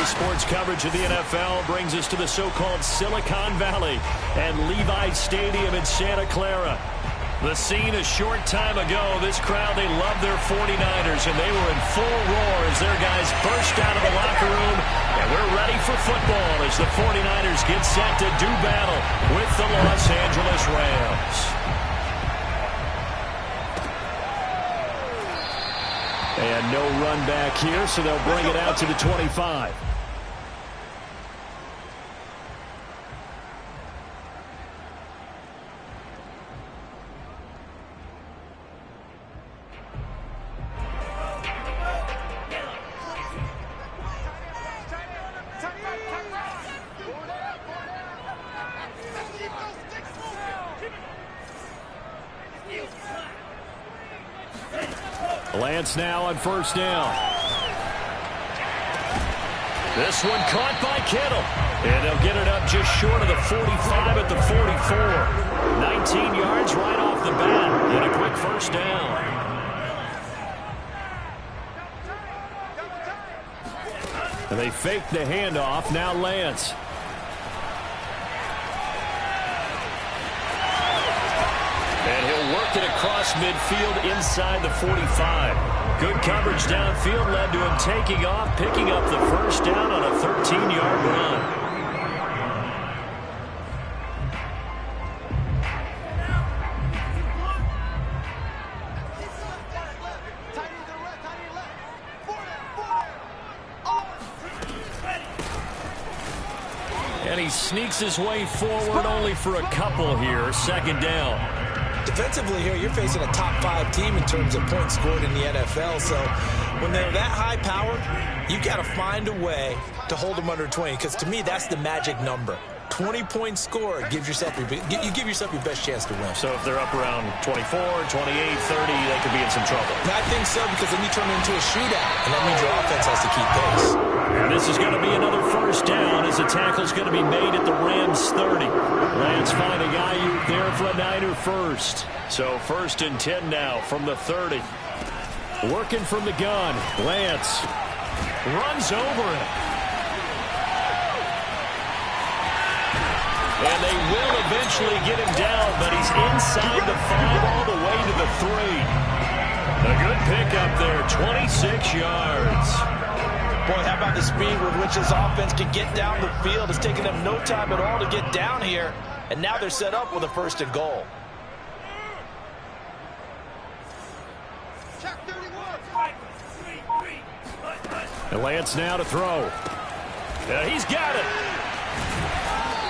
Daily sports coverage of the NFL brings us to the so-called Silicon Valley and Levi Stadium in Santa Clara. The scene a short time ago, this crowd, they love their 49ers, and they were in full roar as their guys burst out of the locker room. And we're ready for football as the 49ers get set to do battle with the Los Angeles Rams. And no run back here, so they'll bring it out to the 25. Lance now on first down. This one caught by Kittle. And they'll get it up just short of the 45 at the 44. 19 yards right off the bat. And a quick first down. And they fake the handoff. Now Lance. And he'll work it across midfield inside the 45. Good coverage downfield led to him taking off, picking up the first down on a 13-yard run. And he sneaks his way forward only for a couple here. Second down. Defensively here, you're facing a top 5 team in terms of points scored in the NFL. So when they're that high powered, you got to find a way to hold them under 20. Because to me, that's the magic number. 20 points scored gives yourself you give yourself your best chance to win. So if they're up around 24, 28, 30, they could be in some trouble. And I think so, because then you turn it into a shootout, and that means your offense has to keep pace. And this is going to be another first down as the tackle's going to be made at the Rams 30. Lance finding Ayuk there for a Niner first. So first and 10 now from the 30. Working from the gun. Lance runs over it. And they will eventually get him down, but he's inside the 5 all the way to the 3. A good pickup there, 26 yards. Boy, how about the speed with which this offense can get down the field? It's taken them no time at all to get down here, and now they're set up with a first and goal. And Lance now to throw. He's got it.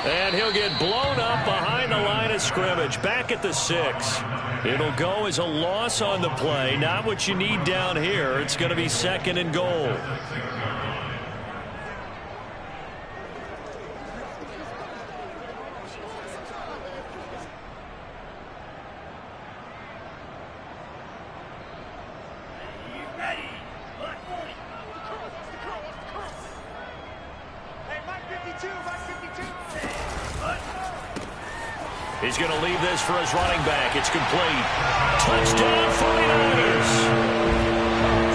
And he'll get blown up behind the line of scrimmage, back at the 6. It'll go as a loss on the play. Not what you need down here. It's going to be second and goal. He's going to leave this for his running back. It's complete. Touchdown 49ers.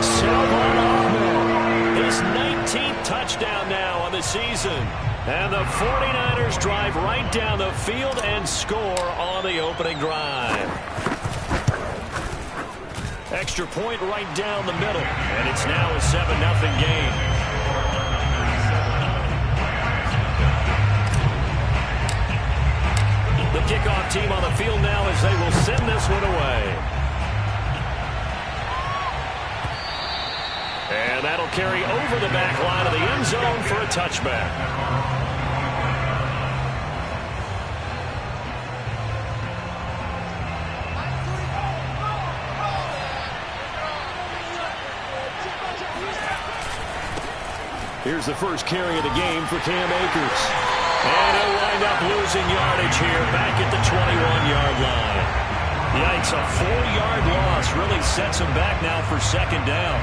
Salvon Ahmed. His 19th touchdown now on the season. And the 49ers drive right down the field and score on the opening drive. Extra point right down the middle. And it's now a 7-0 game. The kickoff team on the field now as they will send this one away. And that'll carry over the back line of the end zone for a touchback. Here's the first carry of the game for Cam Akers. And he'll wind up losing yardage here back at the 21-yard line. Yikes, a 4-yard loss really sets him back now for second down.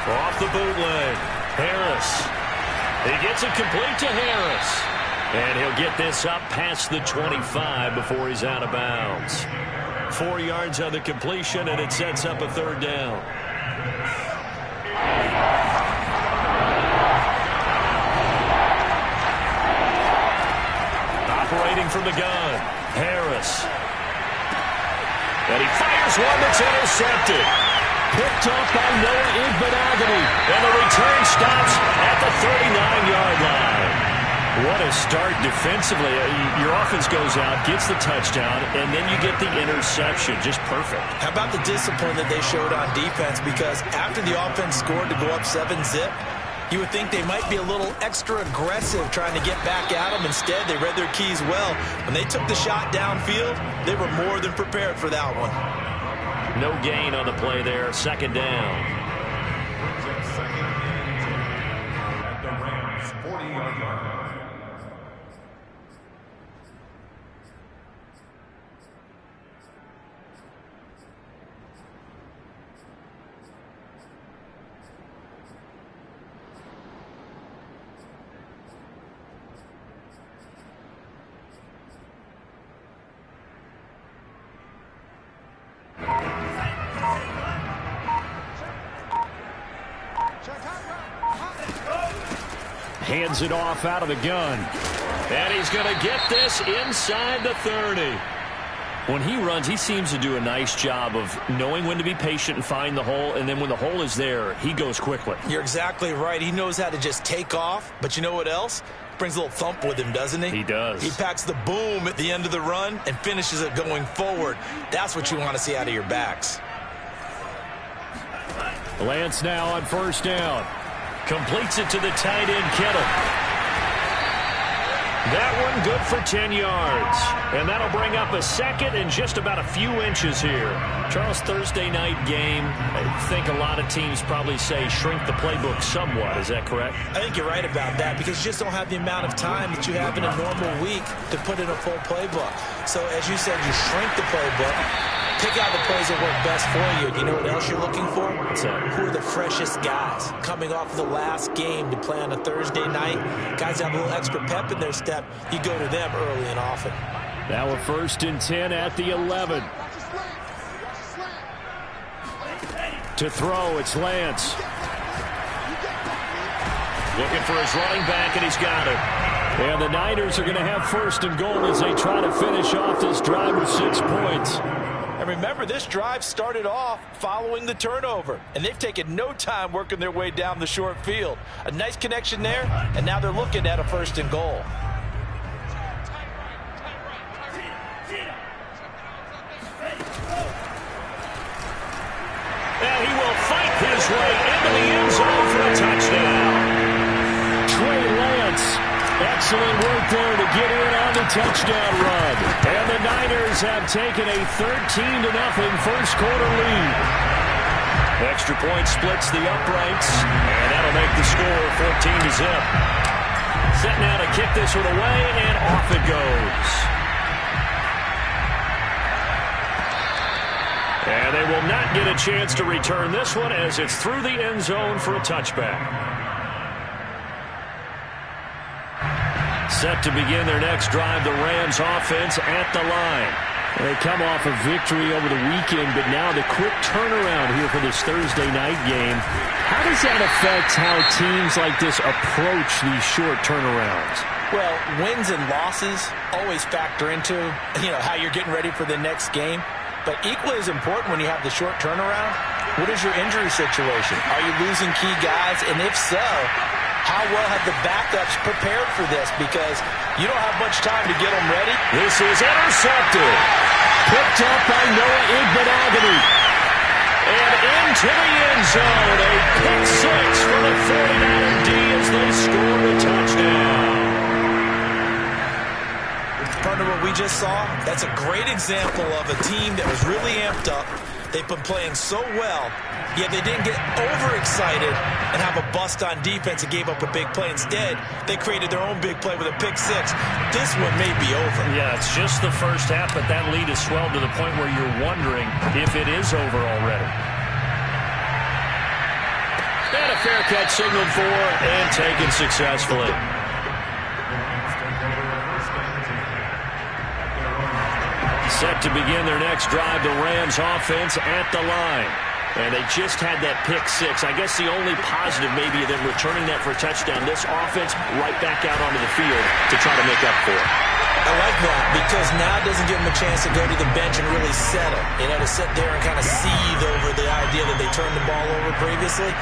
Off the bootleg, Harris. He gets it complete to Harris. And he'll get this up past the 25 before he's out of bounds. 4 yards on the completion, and it sets up a third down. Operating from the gun, Harris. And he fires one that's intercepted. Picked off by Noah Igbenogany. And the return stops at the 39-yard line. What a start defensively. Your offense goes out, gets the touchdown, and then you get the interception. Just perfect. How about the discipline that they showed on defense? Because after the offense scored to go up 7-zip, you would think they might be a little extra aggressive trying to get back at them. Instead, they read their keys well. When they took the shot downfield, they were more than prepared for that one. No gain on the play there. Second down. Hands it off out of the gun. And he's going to get this inside the 30. When he runs, he seems to do a nice job of knowing when to be patient and find the hole, and then when the hole is there, he goes quickly. You're exactly right. He knows how to just take off, but you know what else? Brings a little thump with him, doesn't he? He does. He packs the boom at the end of the run and finishes it going forward. That's what you want to see out of your backs. Lance now on first down. Completes it to the tight end, Kittle. That one good for 10 yards. And that'll bring up a second and just about a few inches here. Charles, Thursday night game, I think a lot of teams probably say shrink the playbook somewhat. Is that correct? I think you're right about that because you just don't have the amount of time that you have in a normal week to put in a full playbook. So as you said, you shrink the playbook. Pick out the plays that work best for you. You know what else you're looking for? Who are the freshest guys coming off of the last game to play on a Thursday night? Guys have a little extra pep in their step. You go to them early and often. Now a 1st and 10 at the 11. To throw, it's Lance. Looking for his running back, and he's got it. And the Niners are going to have 1st and goal as they try to finish off this drive with 6 points. And remember, this drive started off following the turnover, and they've taken no time working their way down the short field. A nice connection there, and now they're looking at a 1st and goal. And he will fight his way into the end zone for a touchdown. Trey Lance, excellent work there to get in on the touchdown run. And the Niners have taken a 13-0 first quarter lead. Extra point splits the uprights, and that'll make the score 14-0. Set now to kick this one away, and off it goes. And they will not get a chance to return this one as it's through the end zone for a touchback. Set to begin their next drive, the Rams offense at the line. They come off a victory over the weekend, but now the quick turnaround here for this Thursday night game. How does that affect how teams like this approach these short turnarounds? Well, wins and losses always factor into, how you're getting ready for the next game. But equally as important when you have the short turnaround, what is your injury situation? Are you losing key guys? And if so, how well have the backups prepared for this? Because you don't have much time to get them ready. This is intercepted. Picked up by Noah Igbenogany. And into the end zone. A pick six for the 49er D as they score a touchdown. Partner, what we just saw, that's a great example of a team that was really amped up. They've been playing so well, yet they didn't get overexcited and have a bust on defense and gave up a big play. Instead, they created their own big play with a pick six. This one may be over. Yeah, it's just the first half, but that lead has swelled to the point where you're wondering if it is over already. And a fair catch signaled for and taken successfully. Set to begin their next drive, the Rams offense at the line. And they just had that pick six. I guess the only positive maybe of them returning that for a touchdown. This offense right back out onto the field to try to make up for it. I like that because now it doesn't give them a chance to go to the bench and really settle. To sit there and kind of seethe over the idea that they turned the ball over previously.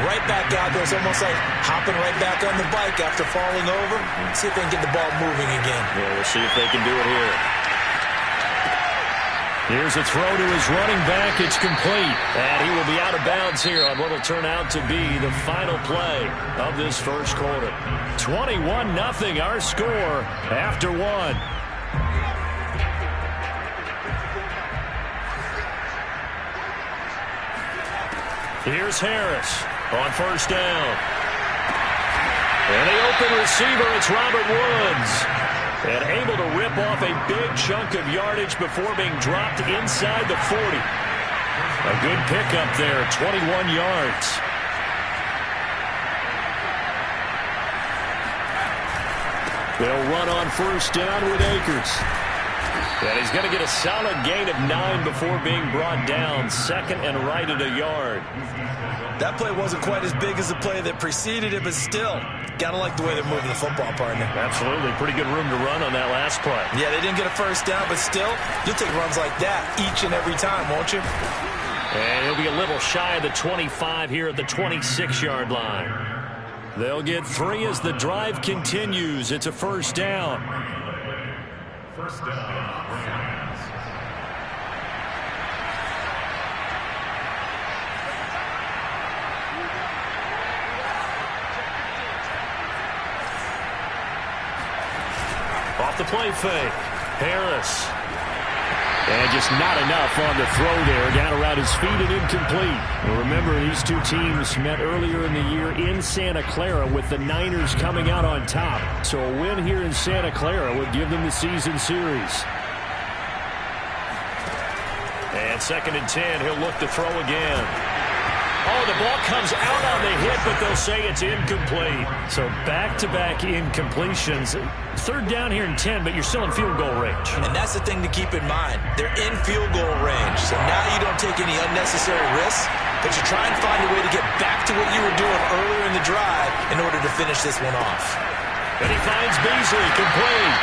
Right back out there. It's almost like hopping right back on the bike after falling over. See if they can get the ball moving again. Yeah, we'll see if they can do it here. Here's a throw to his running back. It's complete. And he will be out of bounds here on what will turn out to be the final play of this first quarter. 21-0 our score after one. Here's Harris on first down. And the open receiver, it's Robert Woods. And able to rip off a big chunk of yardage before being dropped inside the 40. A good pickup there, 21 yards. They'll run on first down with Akers. And he's going to get a solid gain of 9 before being brought down. Second and right at a yard. That play wasn't quite as big as the play that preceded it, but still, gotta like the way they're moving the football, partner. Absolutely. Pretty good room to run on that last play. Yeah, they didn't get a first down, but still, you'll take runs like that each and every time, won't you? And he'll be a little shy of the 25 here at the 26-yard line. They'll get 3 as the drive continues. It's a first down. First down. Off the play fake. Harris. And just not enough on the throw there. Down around his feet and incomplete. Well, remember, these two teams met earlier in the year in Santa Clara with the Niners coming out on top. So a win here in Santa Clara would give them the season series. And 2nd and 10. He'll look to throw again. Oh, the ball comes out on the hit, but they'll say it's incomplete. So back-to-back incompletions. 3rd down here and 10, but you're still in field goal range. And that's the thing to keep in mind. They're in field goal range. So now you don't take any unnecessary risks, but you try and find a way to get back to what you were doing earlier in the drive in order to finish this one off. And he finds Beasley, complete.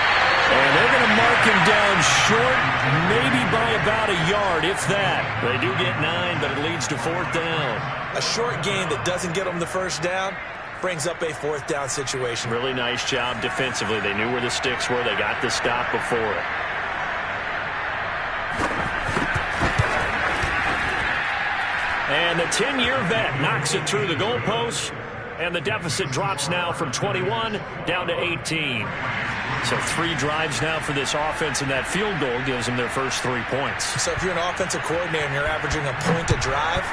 And they're going to mark him down short, maybe by about a yard, if that. They do get 9, but it leads to 4th down. A short gain that doesn't get them the first down brings up a 4th down situation. Really nice job defensively. They knew where the sticks were. They got the stop before it. And the 10-year vet knocks it through the goalpost. And the deficit drops now from 21 down to 18. So 3 drives now for this offense, and that field goal gives them their first 3 points. So if you're an offensive coordinator and you're averaging a point a drive,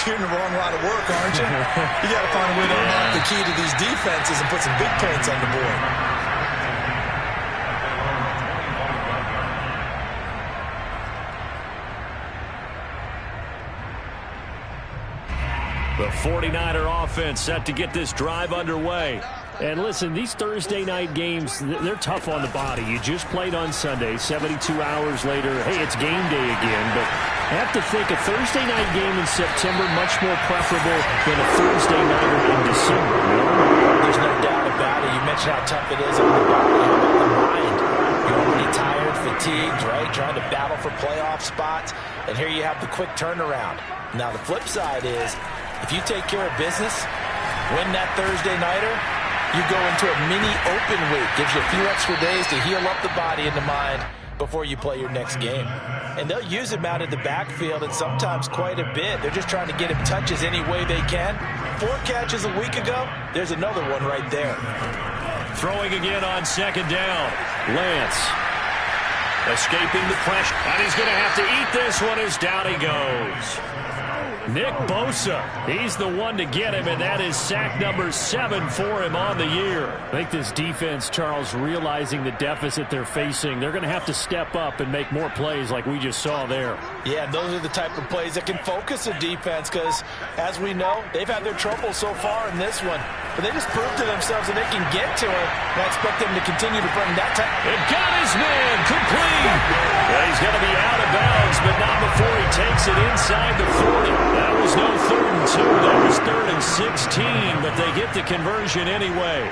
you're in the wrong line of work, aren't you? You got to find a way to unlock the key to these defenses and put some big points on the board. The 49er offense set to get this drive underway. And listen, these Thursday night games, they're tough on the body. You just played on Sunday, 72 hours later, hey, it's game day again. But I have to think a Thursday night game in September much more preferable than a Thursday nighter in December. There's no doubt about it. You mentioned how tough it is on the body. How about the mind? You're already tired, fatigued, right? Trying to battle for playoff spots. And here you have the quick turnaround. Now, the flip side is, if you take care of business, win that Thursday nighter, you go into a mini open week. Gives you a few extra days to heal up the body and the mind before you play your next game. And they'll use him out in the backfield, and sometimes quite a bit. They're just trying to get him touches any way they can. 4 catches a week ago, there's another one right there. Throwing again on 2nd down. Lance escaping the pressure. And he's going to have to eat this one as down he goes. Nick Bosa, he's the one to get him, and that is sack number 7 for him on the year. I think this defense, Charles, realizing the deficit they're facing, they're going to have to step up and make more plays like we just saw there. Yeah, those are the type of plays that can focus a defense because, as we know, they've had their trouble so far in this one. But they just proved to themselves that they can get to it. And I expect them to continue to bring that type. It got his man complete. Well, he's going to be out of bounds, but not before he takes it inside the 40. That was no 3rd and 2. That was 3rd and 16, but they get the conversion anyway.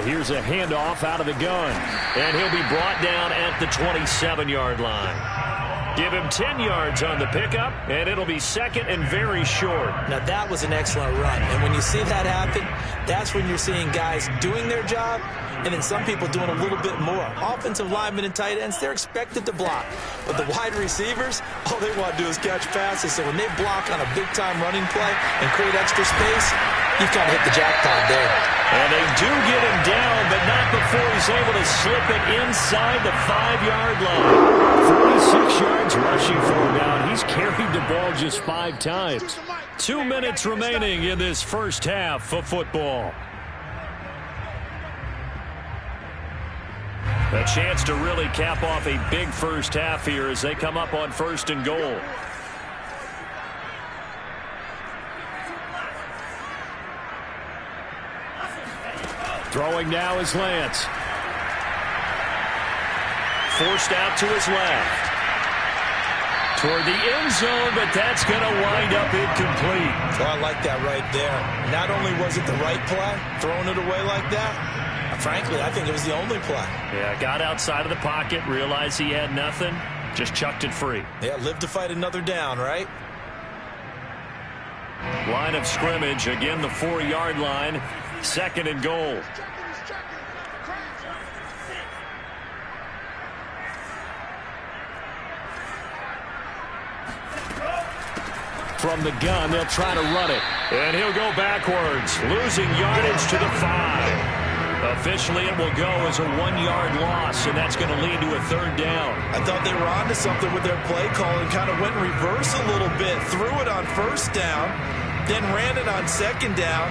Here's a handoff out of the gun, and he'll be brought down at the 27-yard line. Give him 10 yards on the pickup, and it'll be 2nd and very short. Now, that was an excellent run. And when you see that happen, that's when you're seeing guys doing their job and then some people doing a little bit more. Offensive linemen and tight ends, they're expected to block. But the wide receivers, all they want to do is catch passes. So when they block on a big-time running play and create extra space, you've kind of hit the jackpot there. And they do get him down, but not before he's able to slip it inside the 5-yard line. 46 yards rushing for him now, and he's carried the ball just 5 times. 2 minutes remaining in this first half of football. A chance to really cap off a big first half here as they come up on 1st and goal. Throwing now is Lance. Forced out to his left. Toward the end zone, but that's going to wind up incomplete. Well, I like that right there. Not only was it the right play, throwing it away like that, frankly, I think it was the only play. Yeah, got outside of the pocket, realized he had nothing, just chucked it free. Yeah, live to fight another down, right? Line of scrimmage, again the 4-yard line, 2nd and goal. From the gun, they'll try to run it. And he'll go backwards, losing yardage to the 5. Officially, it will go as a 1-yard loss, and that's going to lead to a 3rd down. I thought they were onto something with their play call and kind of went in reverse a little bit. Threw it on 1st down, then ran it on 2nd down.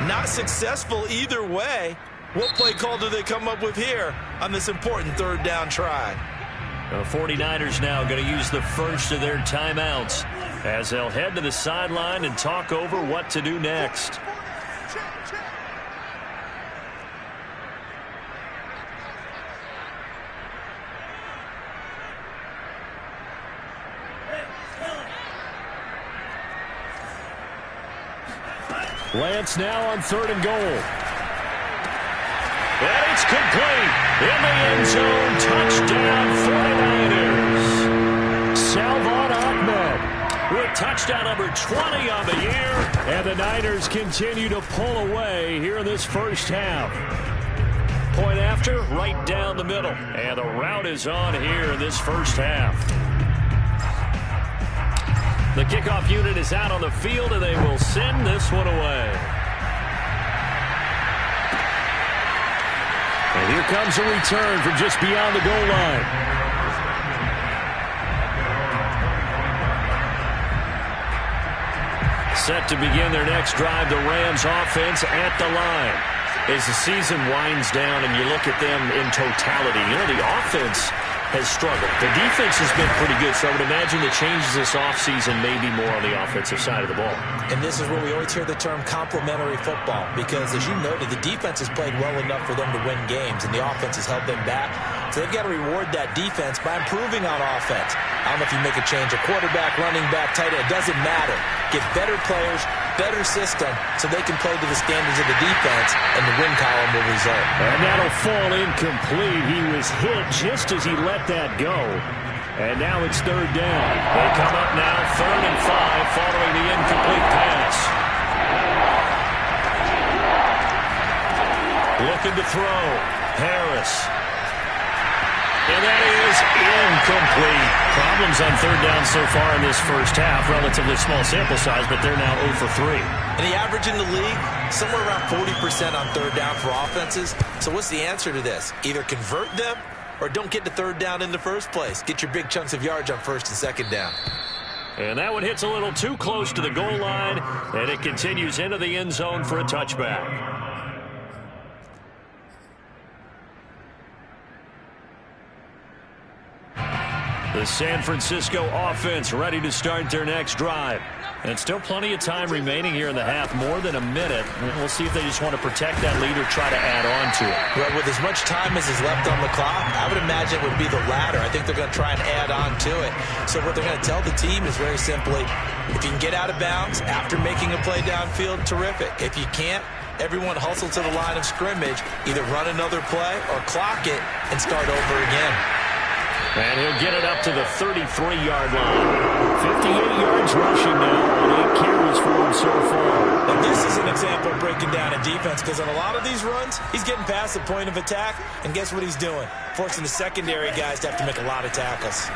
Not successful either way. What play call do they come up with here on this important 3rd down try? The 49ers now going to use the first of their timeouts as they'll head to the sideline and talk over what to do next. Lance now on 3rd and goal. And it's complete. In the end zone, touchdown 49ers. Salvon Ahmed with touchdown number 20 on the year. And the Niners continue to pull away here in this first half. Point after, right down the middle. And the route is on here in this first half. The kickoff unit is out on the field, and they will send this one away. And here comes a return from just beyond the goal line. Set to begin their next drive, the Rams offense at the line. As the season winds down and you look at them in totality, you know, the offense has struggled. The defense has been pretty good, so I would imagine the changes this offseason may be more on the offensive side of the ball. And this is where we always hear the term complementary football, because as you noted, the defense has played well enough for them to win games, and the offense has held them back. So they've got to reward that defense by improving on offense. I don't know if you make a change, a quarterback, running back, tight end, it doesn't matter. Get better players, better system, so they can play to the standards of the defense, and the win column will result. And that'll fall incomplete. He was hit just as he let that go. And now it's 3rd down. They come up now 3rd and 5 following the incomplete pass. Looking to throw. Harris. And that is incomplete. Problems on 3rd down so far in this first half. Relatively small sample size, but they're now 0 for 3. And the average in the league, somewhere around 40% on 3rd down for offenses. So what's the answer to this? Either convert them or don't get to third down in the first place. Get your big chunks of yards on first and second down. And that one hits a little too close to the goal line, and it continues into the end zone for a touchback. The San Francisco offense ready to start their next drive. And still plenty of time remaining here in the half, more than a minute. We'll see if they just want to protect that lead or try to add on to it. Well, with as much time as is left on the clock, I would imagine it would be the latter. I think they're going to try and add on to it. So what they're going to tell the team is very simply, if you can get out of bounds after making a play downfield, terrific. If you can't, everyone hustle to the line of scrimmage, either run another play or clock it and start over again. And he'll get it up to the 33-yard line. 58 yards rushing now, and 8 carries for him so far. And this is an example of breaking down a defense, because on a lot of these runs, he's getting past the point of attack, and guess what he's doing? Forcing the secondary guys to have to make a lot of tackles.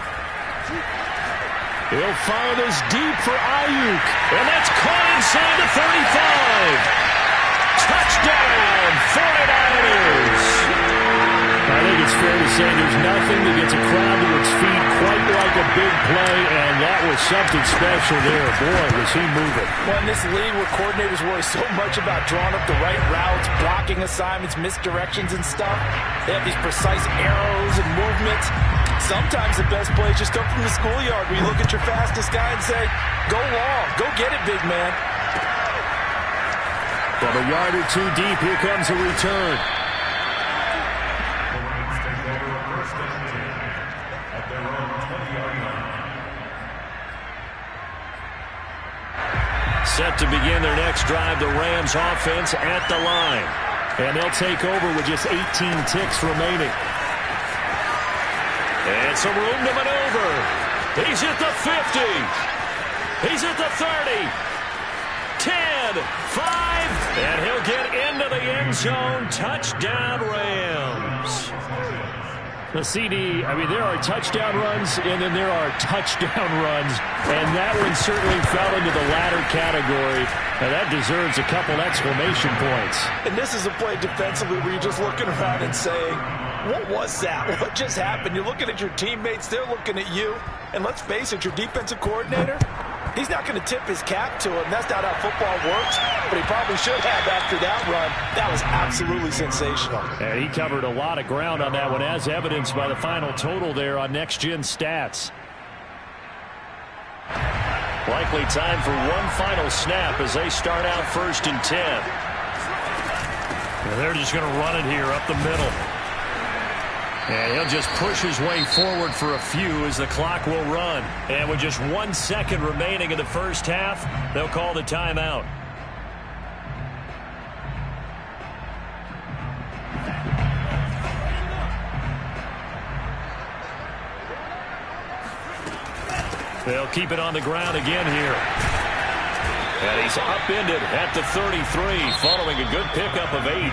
He'll fire this deep for Ayuk, and that's caught inside the 35. Touchdown, 49ers. I think it's fair to say there's nothing that gets a crowd to its feet quite like a big play, and that was something special there. Boy, was he moving. Well, in this league where coordinators worry so much about drawing up the right routes, blocking assignments, misdirections and stuff, they have these precise arrows and movements. Sometimes the best plays just come from the schoolyard where you look at your fastest guy and say, go long, go get it, big man. From a yard or two deep, here comes a return. Set to begin their next drive, the Rams offense at the line. And they'll take over with just 18 ticks remaining. And some room to maneuver. He's at the 50. He's at the 30. 10, 5, and he'll get into the end zone. Touchdown, Rams. The CD, I mean, there are touchdown runs, and then there are touchdown runs, and that one certainly fell into the latter category, and that deserves a couple exclamation points. And this is a play defensively where you're just looking around and saying, what was that? What just happened? You're looking at your teammates, they're looking at you, and let's face it, your defensive coordinator, he's not going to tip his cap to him. That's not how football works, but he probably should have after that run. That was absolutely sensational. And he covered a lot of ground on that one, as evidenced by the final total there on Next Gen Stats. Likely time for one final snap as they start out 1st and 10. And they're just going to run it here up the middle. And he'll just push his way forward for a few as the clock will run. And with just 1 second remaining in the first half, they'll call the timeout. They'll keep it on the ground again here. And he's upended at the 33 following a good pickup of 8.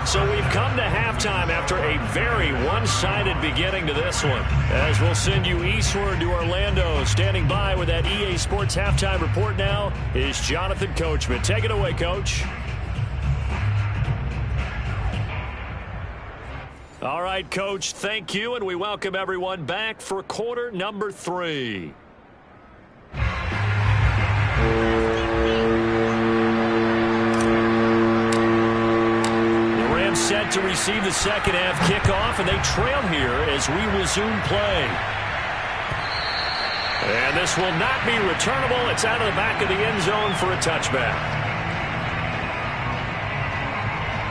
So we've come to halftime after a very one-sided beginning to this one. As we'll send you eastward to Orlando. Standing by with that EA Sports halftime report now is Jonathan Coachman. Take it away, Coach. All right, Coach, thank you, and we welcome everyone back for quarter number 3. Set to receive the second half kickoff, and they trail here as we resume play. And this will not be returnable. It's out of the back of the end zone for a touchback.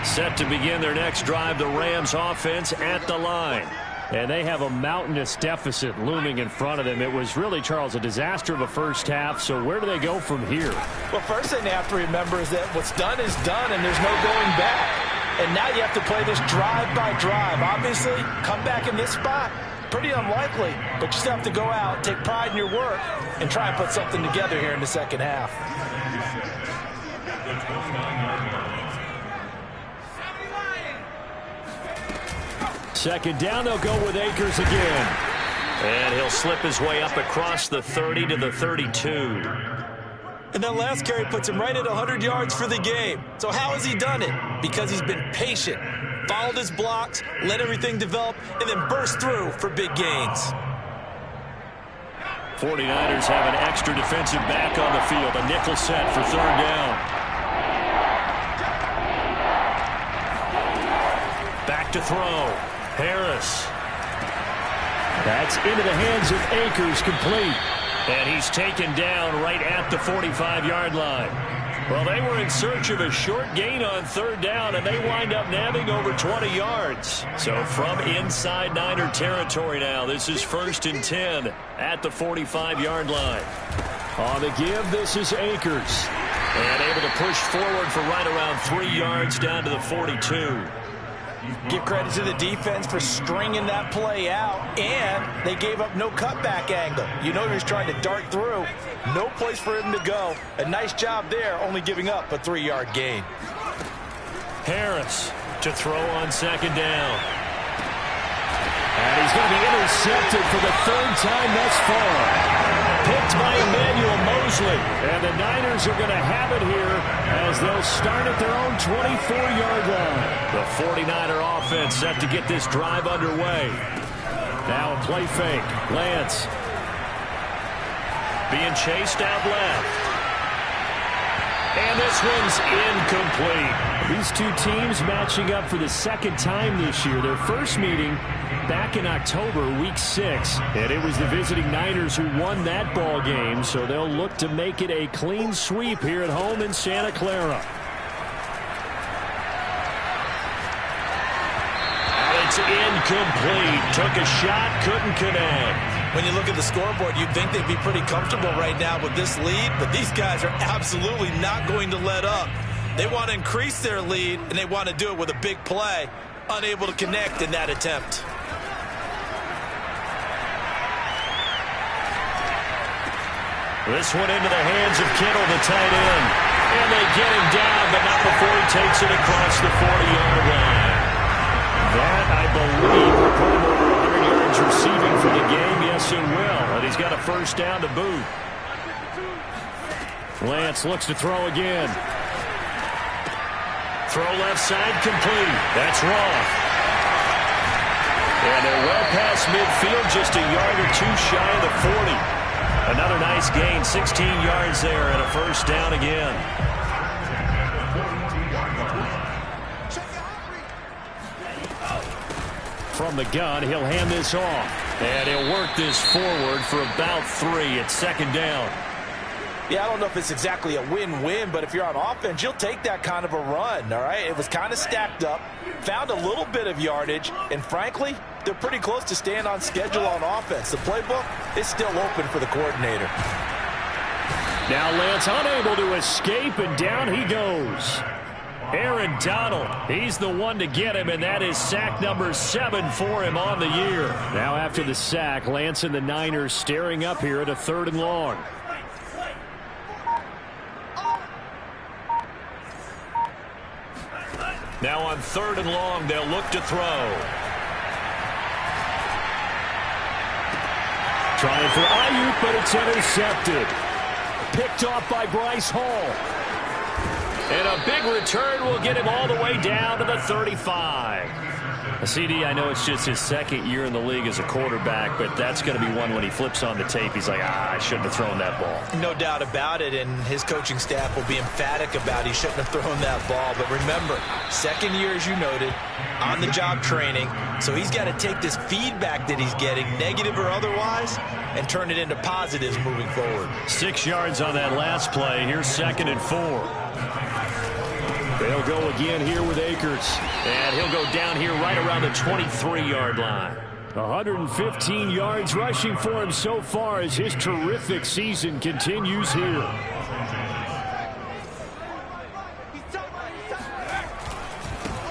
Set to begin their next drive, the Rams offense at the line. And they have a mountainous deficit looming in front of them. It was really, Charles, a disaster of a first half. So where do they go from here? Well, first thing they have to remember is that what's done is done, and there's no going back. And now you have to play this drive by drive. Obviously, come back in this spot, pretty unlikely. But you still have to go out, take pride in your work, and try and put something together here in the second half. Second down, they'll go with Akers again. And he'll slip his way up across the 30 to the 32. And that last carry puts him right at 100 yards for the game. So how has he done it? Because he's been patient, followed his blocks, let everything develop, and then burst through for big gains. 49ers have an extra defensive back on the field. A nickel set for third down. Back to throw. Harris. That's into the hands of Akers, complete. And he's taken down right at the 45-yard line. Well, they were in search of a short gain on third down, and they wind up nabbing over 20 yards. So from inside Niner territory now, this is 1st and 10 at the 45-yard line. On the give, this is Akers. And able to push forward for right around 3 yards down to the 42. Give credit to the defense for stringing that play out, and they gave up no cutback angle. You know he was trying to dart through. No place for him to go. A nice job there, only giving up a 3-yard gain. Harris to throw on second down. And he's going to be intercepted for the third time thus far. Picked by Emmanuel Mosley. And the Niners are going to have it here as they'll start at their own 24-yard line. The 49er offense set to get this drive underway. Now a play fake. Lance. Being chased out left. And this one's incomplete. These two teams matching up for the second time this year. Their first meeting back in October, week 6. And it was the visiting Niners who won that ball game. So they'll look to make it a clean sweep here at home in Santa Clara. And it's incomplete. Took a shot, couldn't connect. When you look at the scoreboard, you'd think they'd be pretty comfortable right now with this lead, but these guys are absolutely not going to let up. They want to increase their lead, and they want to do it with a big play. Unable to connect in that attempt. This one into the hands of Kittle, the tight end. And they get him down, but not before he takes it across the 40-yard line. That, I believe, will put him over 100 yards receiving for the game. Yes, it will. And he's got a first down to boot. Lance looks to throw again. Throw left side complete. That's Roth. And they're well past midfield, just a yard or two shy of the 40. Another nice gain, 16 yards there, and a first down again. From the gun, he'll hand this off. And he'll work this forward for about 3 at second down. Yeah, I don't know if it's exactly a win-win, but if you're on offense, you'll take that kind of a run, all right? It was kind of stacked up, found a little bit of yardage, and frankly, they're pretty close to staying on schedule on offense. The playbook is still open for the coordinator. Now Lance unable to escape, and down he goes. Aaron Donald, he's the one to get him, and that is sack number 7 for him on the year. Now after the sack, Lance and the Niners staring up here at a 3rd and long. Now on 3rd and long, they'll look to throw. Trying for Ayuk, but it's intercepted. Picked off by Bryce Hall. And a big return will get him all the way down to the 35. CD, I know it's just his 2nd year in the league as a quarterback, but that's going to be one when he flips on the tape. He's like, I shouldn't have thrown that ball. No doubt about it, and his coaching staff will be emphatic about he shouldn't have thrown that ball. But remember, 2nd year, as you noted, on-the-job training, so he's got to take this feedback that he's getting, negative or otherwise, and turn it into positives moving forward. 6 yards on that last play. Here's 2nd and 4. They'll go again here with Akers. And he'll go down here right around the 23-yard line. 115 yards rushing for him so far as his terrific season continues here.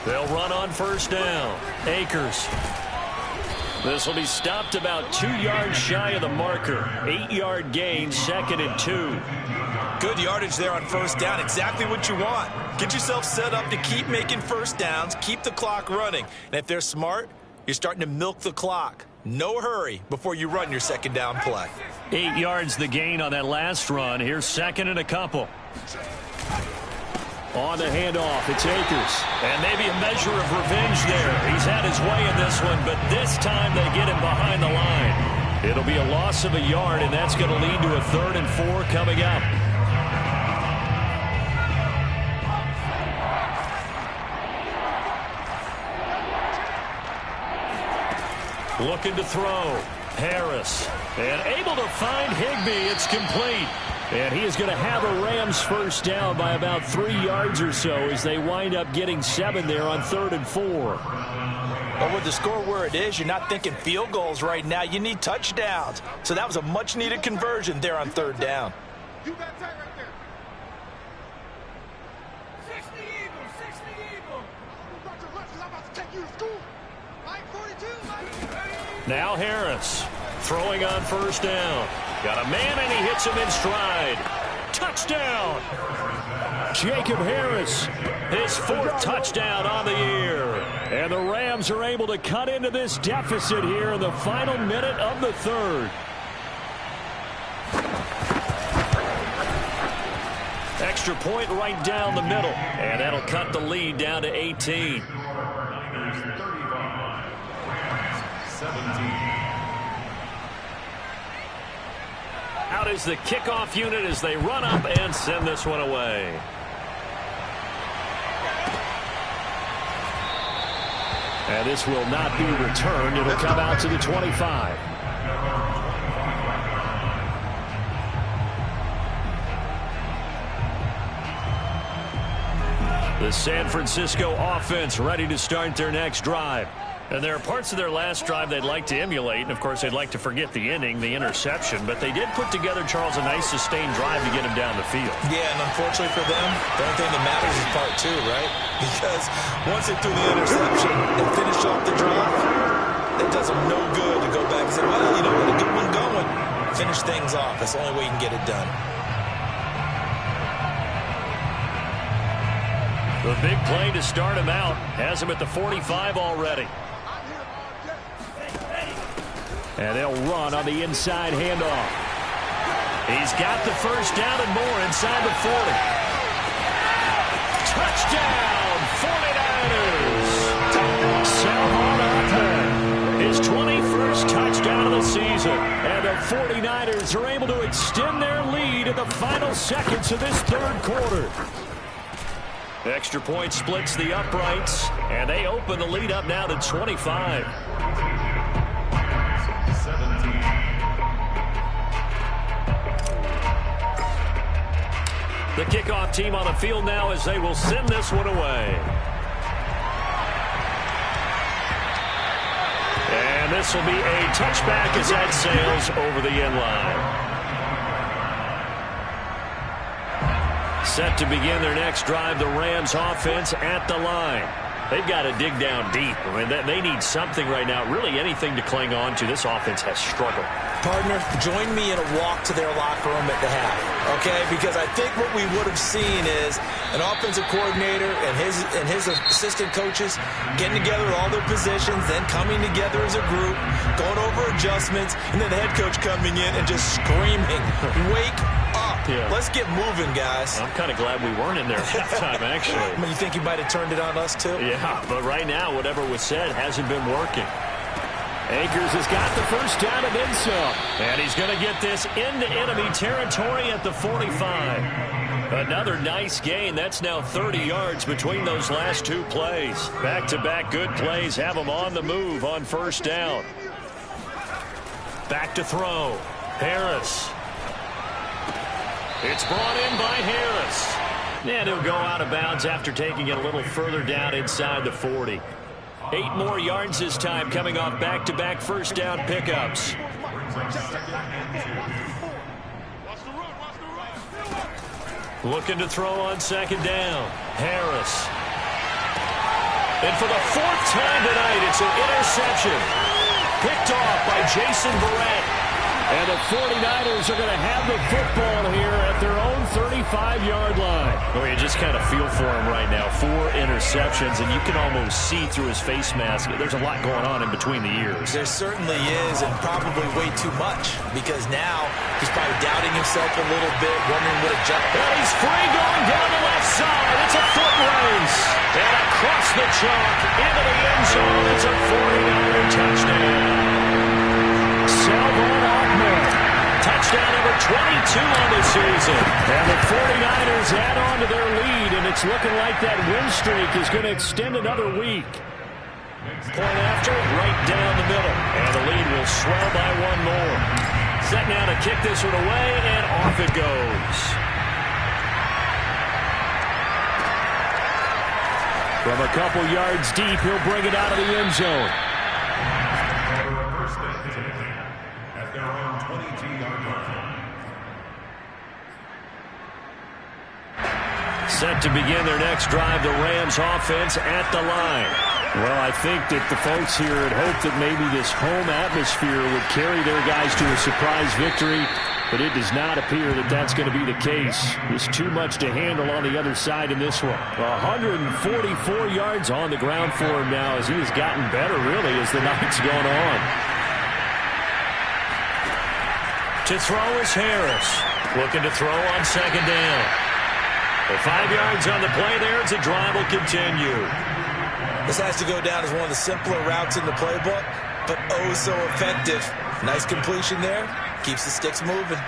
They'll run on first down. Akers. This will be stopped about 2 yards shy of the marker. 8-yard gain, 2nd and 2. Good yardage there on first down. Exactly what you want. Get yourself set up to keep making first downs, keep the clock running. And if they're smart, you're starting to milk the clock. No hurry before you run your 2nd down play. 8 yards the gain on that last run. Here's 2nd and a couple. On the handoff, it's Akers. And maybe a measure of revenge there. He's had his way in this one, but this time they get him behind the line. It'll be a loss of a yard, and that's going to lead to a 3rd and 4 coming up. Looking to throw. Harris. And able to find Higbee. It's complete. And he is going to have a Rams first down by about 3 yards or so as they wind up getting 7 there on 3rd and 4. But with the score where it is, you're not thinking field goals right now. You need touchdowns. So that was a much-needed conversion there on 3rd down. You got that right there. 60 Eagles, 60 Eagles. You got your lunch because I'm about to take you to school. Mike 42, Mike. Now Harris throwing on 1st down. Got a man, and he hits him in stride. Touchdown! Jacob Harris, his 4th touchdown on the year. And the Rams are able to cut into this deficit here in the final minute of the 3rd. Extra point right down the middle. And that'll cut the lead down to 18. 17. Out is the kickoff unit as they run up and send this one away. And this will not be returned. It'll come out to the 25. The San Francisco offense ready to start their next drive. And there are parts of their last drive they'd like to emulate. And, of course, they'd like to forget the inning, the interception. But they did put together, Charles, a nice sustained drive to get him down the field. Yeah, and unfortunately for them, the only thing that matters is part 2, right? Because once they threw the interception and finished off the drive, it does them no good to go back and say, well, you know, with a good one going, finish things off. That's the only way you can get it done. The big play to start him out has him at the 45 already. And they'll run on the inside handoff. He's got the first down and more inside the 40. Touchdown, 49ers! Salvon Ahmed, his 21st touchdown of the season. And the 49ers are able to extend their lead in the final seconds of this 3rd quarter. Extra point splits the uprights, and they open the lead up now to 25. The kickoff team on the field now as they will send this one away. And this will be a touchback as that sails over the end line. Set to begin their next drive, the Rams offense at the line. They've got to dig down deep. I mean, they need something right now, really anything to cling on to. This offense has struggled. Partner, join me in a walk to their locker room at the half, okay? Because I think what we would have seen is an offensive coordinator and his assistant coaches getting together all their positions, then coming together as a group, going over adjustments, and then the head coach coming in and just screaming, wake up. Yeah. Let's get moving, guys. I'm kind of glad we weren't in there at halftime, actually. I mean, you think you might have turned it on us, too? Yeah, but right now, whatever was said hasn't been working. Akers has got the first down and then some. And he's going to get this into enemy territory at the 45. Another nice gain. That's now 30 yards between those last 2 plays. Back-to-back good plays have them on the move on 1st down. Back to throw. Harris. It's brought in by Harris. And he'll go out of bounds after taking it a little further down inside the 40. 8 more yards this time coming off back-to-back first down pickups. Looking to throw on 2nd down. Harris. And for the 4th time tonight, it's an interception. Picked off by Jason Verrett. And the 49ers are going to have the football here at their own 35-yard line. Well, you just kind of feel for him right now. 4 interceptions, and you can almost see through his face mask. There's a lot going on in between the ears. There certainly is, and probably way too much, because now he's probably doubting himself a little bit, wondering what a jump. And he's free going down the left side. It's a chalk into the end zone. It's a 49er touchdown. Salvon Ahmed, touchdown number 22 on the season. And the 49ers add on to their lead, and it's looking like that win streak is going to extend another week. Point after, right down the middle. And the lead will swell by one more. Set now to kick this one away, and off it goes. From a couple yards deep, he'll bring it out of the end zone. Set to begin their next drive, the Rams offense at the line. Well, I think that the folks here had hoped that maybe this home atmosphere would carry their guys to a surprise victory, but it does not appear that that's going to be the case. There's too much to handle on the other side in this one. 144 yards on the ground for him now as he has gotten better, really, as the night's gone on. To throw is Harris. Looking to throw on second down. For 5 yards on the play there as the drive will continue. This has to go down as one of the simpler routes in the playbook, but oh so effective. Nice completion there. Keeps the sticks moving.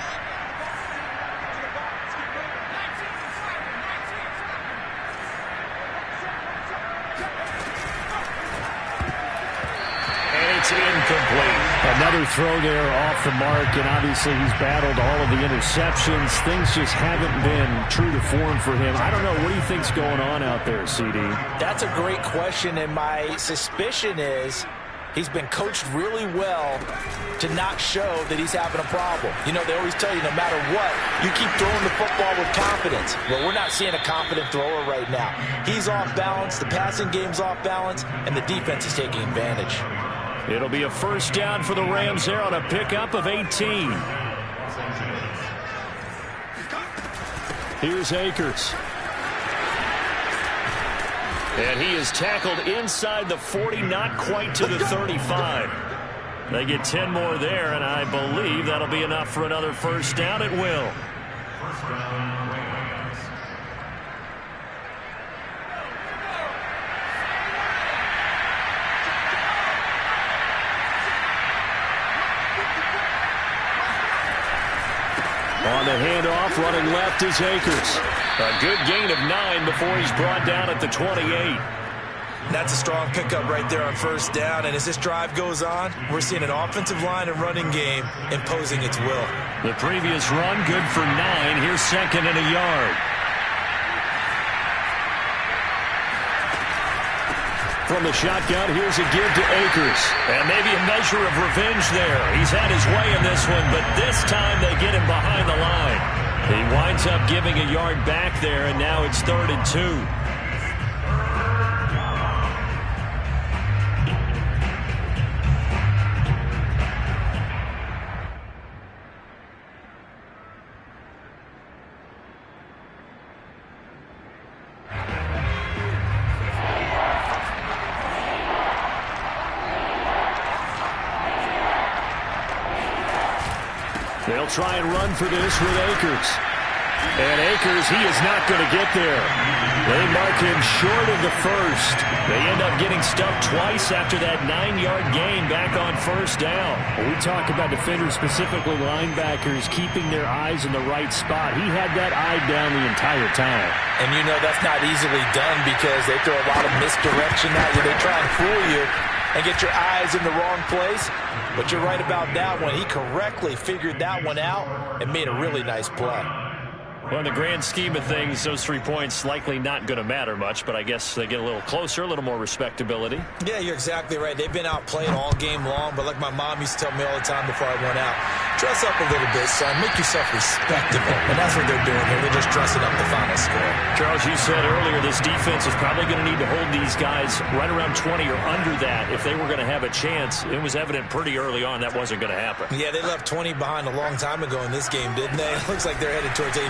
And it's incomplete. Another throw there off the mark, and obviously he's battled all of the interceptions. Things just haven't been true to form for him. I don't know. What do you think's going on out there, CD? That's a great question, and my suspicion is he's been coached really well to not show that he's having a problem. You know, they always tell you no matter what, you keep throwing the football with confidence. Well, we're not seeing a confident thrower right now. He's off balance, the passing game's off balance, and the defense is taking advantage. It'll be a first down for the Rams there on a pickup of 18. Here's Akers. And he is tackled inside the 40, not quite to the 35. They get 10 more there, and I believe that'll be enough for another first down. It will. On the handoff, running left is Akers. A good gain of 9 before he's brought down at the 28. That's a strong pickup right there on first down, and as this drive goes on, we're seeing an offensive line and running game imposing its will. The previous run, good for 9. Here's second and a yard. From the shotgun, here's a give to Akers. And maybe a measure of revenge there. He's had his way in this one, but this time they get him behind the line. He winds up giving a yard back there, and now it's 3rd and 2. They'll try and run for this with Akers. And Akers, he is not going to get there. They mark him short of the first. They end up getting stuffed twice after that 9-yard gain back on first down. Well, we talk about defenders, specifically linebackers, keeping their eyes in the right spot. He had that eye down the entire time. And you know that's not easily done because they throw a lot of misdirection at you. They try and fool you and get your eyes in the wrong place. But you're right about that one. He correctly figured that one out and made a really nice play. Well, in the grand scheme of things, those 3 points likely not going to matter much, but I guess they get a little closer, a little more respectability. Yeah, you're exactly right. They've been outplayed all game long, but like my mom used to tell me all the time before I went out, dress up a little bit, son. Make yourself respectable. And that's what they're doing here. They're just dressing up the final score. Charles, you said earlier this defense is probably going to need to hold these guys right around 20 or under that if they were going to have a chance. It was evident pretty early on that wasn't going to happen. Yeah, they left 20 behind a long time ago in this game, didn't they? It looks like they're headed towards a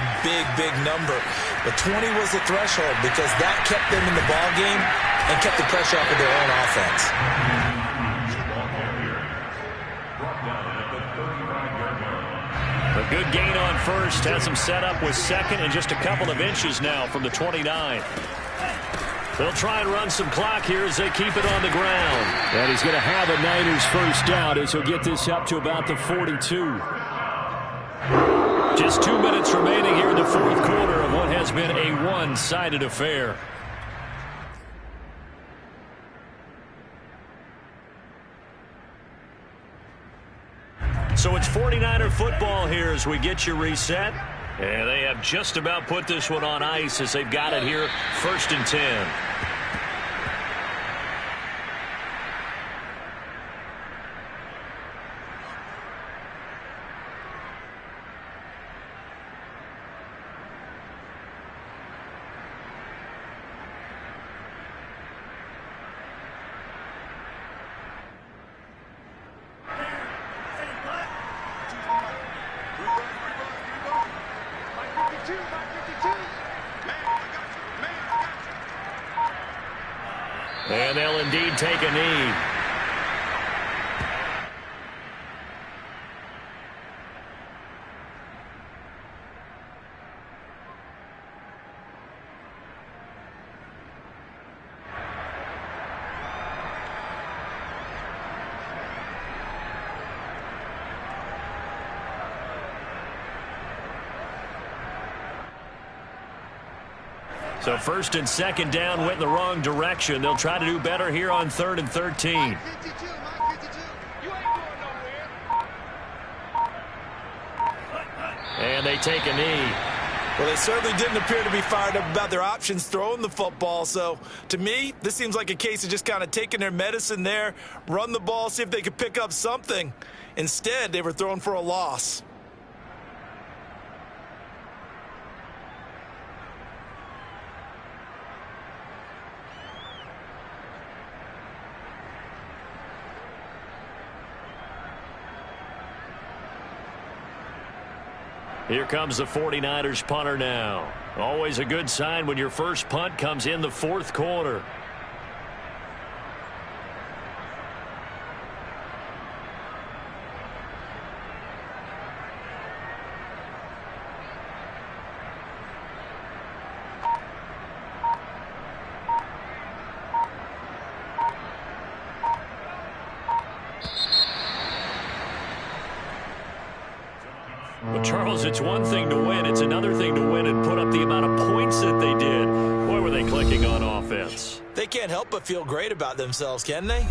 big number. But 20 was the threshold because that kept them in the ball game and kept the pressure off of their own offense. A good gain on first has him set up with second and just a couple of inches now from the 29. They'll try and run some clock here as they keep it on the ground. And he's going to have a Niners first down as he'll get this up to about the 42. Just 2 minutes remaining here in the fourth quarter of what has been a one-sided affair. So it's 49er football here as we get you reset. And they have just about put this one on ice as they've got it here, 1st and 10. And they'll indeed take a knee. So 1st and 2nd down went in the wrong direction. They'll try to do better here on 3rd and 13. And they take a knee. Well, they certainly didn't appear to be fired up about their options throwing the football. So, to me, this seems like a case of just kind of taking their medicine there, run the ball, see if they could pick up something. Instead, they were throwing for a loss. Here comes the 49ers punter now. Always a good sign when your first punt comes in the fourth quarter. Well, Charles, it's one thing to win. It's another thing to win and put up the amount of points that they did. Boy, were they clicking on offense. They can't help but feel great about themselves, can they?